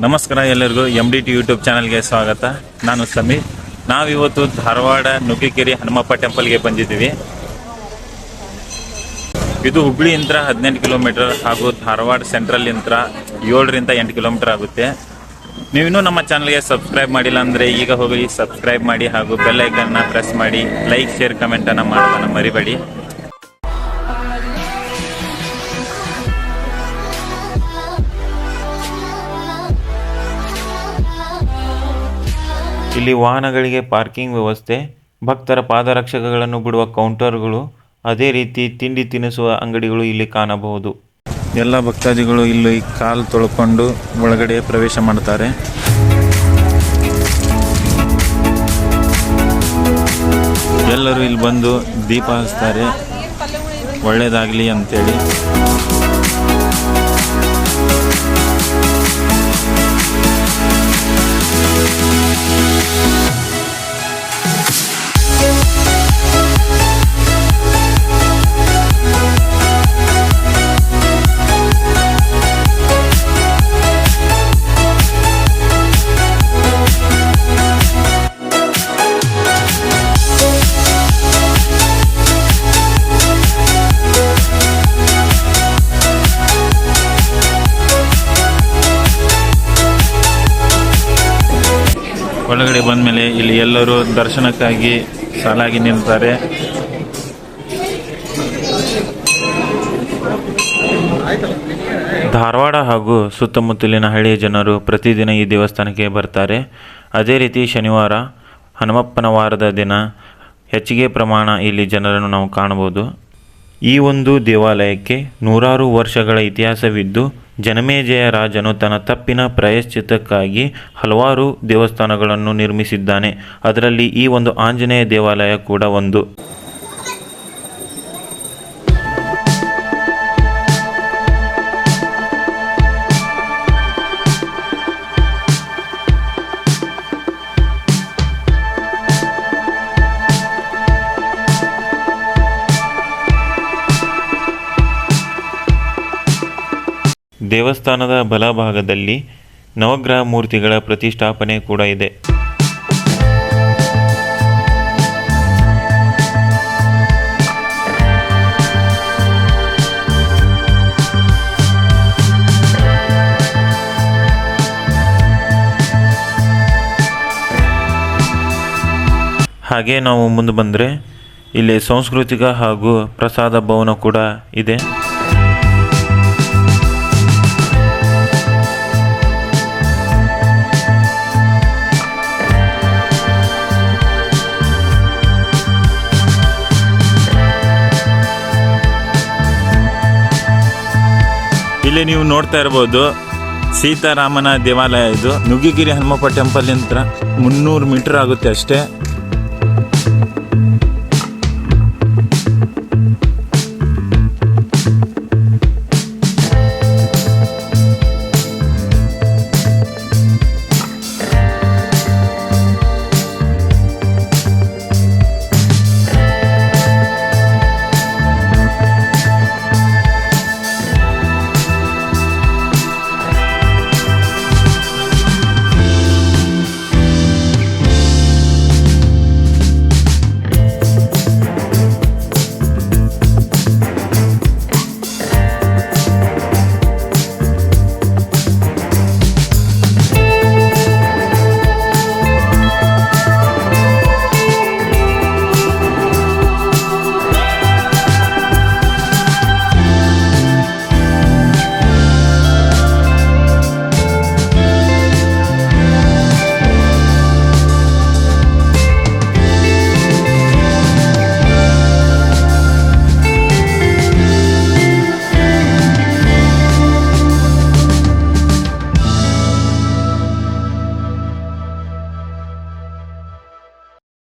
ನಮಸ್ಕಾರ ಎಲ್ಲರಿಗೂ MDT YouTube ಚಾನಲ್ಗೆ ಸ್ವಾಗತ. ನಾನು ಸಮೀರ್. ನಾವಿವತ್ತು ಧಾರವಾಡ ನುಗ್ಗಿಕೆರೆ ಹನುಮಪ್ಪ ಟೆಂಪಲ್ಗೆ ಬಂದಿದ್ದೀವಿ. ಇದು ಹುಬ್ಳಿಯಿಂದ 18 ಕಿಲೋಮೀಟರ್ ಹಾಗೂ ಧಾರವಾಡ ಸೆಂಟ್ರಲ್ ಇಂದ 7ರಿಂದ 8 ಕಿಲೋಮೀಟರ್ ಆಗುತ್ತೆ. ನೀವಿನ್ನೂ ನಮ್ಮ ಚಾನಲ್ಗೆ ಸಬ್ಸ್ಕ್ರೈಬ್ ಮಾಡಿಲ್ಲ ಅಂದರೆ ಈಗ ಹೋಗಿ ಸಬ್ಸ್ಕ್ರೈಬ್ ಮಾಡಿ ಹಾಗೂ ಬೆಲ್ ಐಕನ್ನ ಪ್ರೆಸ್ ಮಾಡಿ ಲೈಕ್ ಶೇರ್ ಕಮೆಂಟನ್ನು ಮಾಡೋದನ್ನು ಮರಿಬೇಡಿ. ಇಲ್ಲಿ ವಾಹನಗಳಿಗೆ ಪಾರ್ಕಿಂಗ್ ವ್ಯವಸ್ಥೆ, ಭಕ್ತರ ಪಾದರಕ್ಷಕಗಳನ್ನು ಬಿಡುವ ಕೌಂಟರ್ಗಳು, ಅದೇ ರೀತಿ ತಿಂಡಿ ತಿನಿಸುವ ಅಂಗಡಿಗಳು ಇಲ್ಲಿ ಕಾಣಬಹುದು. ಎಲ್ಲ ಭಕ್ತಾದಿಗಳು ಇಲ್ಲಿ ಕಾಲು ತೊಳ್ಕೊಂಡು ಒಳಗಡೆ ಪ್ರವೇಶ ಮಾಡ್ತಾರೆ. ಎಲ್ಲರೂ ಇಲ್ಲಿ ಬಂದು ದೀಪ ಹಚ್ತಾರೆ, ಒಳ್ಳೆಯದಾಗಲಿ ಅಂತೇಳಿ. ಒಳಗಡೆ ಬಂದ ಮೇಲೆ ಇಲ್ಲಿ ಎಲ್ಲರೂ ದರ್ಶನಕ್ಕಾಗಿ ಸಾಲಾಗಿ ನಿಲ್ತಾರೆ. ಧಾರವಾಡ ಹಾಗೂ ಸುತ್ತಮುತ್ತಲಿನ ಹಳ್ಳಿಯ ಜನರು ಪ್ರತಿದಿನ ಈ ದೇವಸ್ಥಾನಕ್ಕೆ ಬರ್ತಾರೆ. ಅದೇ ರೀತಿ ಶನಿವಾರ ಹನುಮಪ್ಪನ ವಾರದ ದಿನ ಹೆಚ್ಚಿಗೆ ಪ್ರಮಾಣ ಇಲ್ಲಿ ಜನರನ್ನು ನಾವು ಕಾಣಬಹುದು. ಈ ಒಂದು ದೇವಾಲಯಕ್ಕೆ 100 ವರ್ಷಗಳ ಇತಿಹಾಸವಿದ್ದು, ಜನಮೇಜಯ ರಾಜನು ತನ್ನ ತಪ್ಪಿನ ಪ್ರಾಯಶ್ಚಿತ್ತಕ್ಕಾಗಿ ಹಲವಾರು ದೇವಸ್ಥಾನಗಳನ್ನು ನಿರ್ಮಿಸಿದ್ದಾನೆ. ಅದರಲ್ಲಿ ಈ ಒಂದು ಆಂಜನೇಯ ದೇವಾಲಯ ಕೂಡ ಒಂದು. ದೇವಸ್ಥಾನದ ಬಲಭಾಗದಲ್ಲಿ ನವಗ್ರಹ ಮೂರ್ತಿಗಳ ಪ್ರತಿಷ್ಠಾಪನೆ ಕೂಡ ಇದೆ. ಹಾಗೆ ನಾವು ಮುಂದೆ ಬಂದರೆ ಇಲ್ಲಿ ಸಾಂಸ್ಕೃತಿಕ ಹಾಗೂ ಪ್ರಸಾದ ಭವನ ಕೂಡ ಇದೆ. ಇಲ್ಲಿ ನೀವು ನೋಡ್ತಾ ಇರ್ಬೋದು ಸೀತಾರಾಮನ ದೇವಾಲಯ. ಇದು ನುಗ್ಗಿಕೆರೆ ಹನುಮಪ್ಪ ಟೆಂಪಲ್ ಇಂದ 300 ಮೀಟರ್ ಆಗುತ್ತೆ ಅಷ್ಟೇ.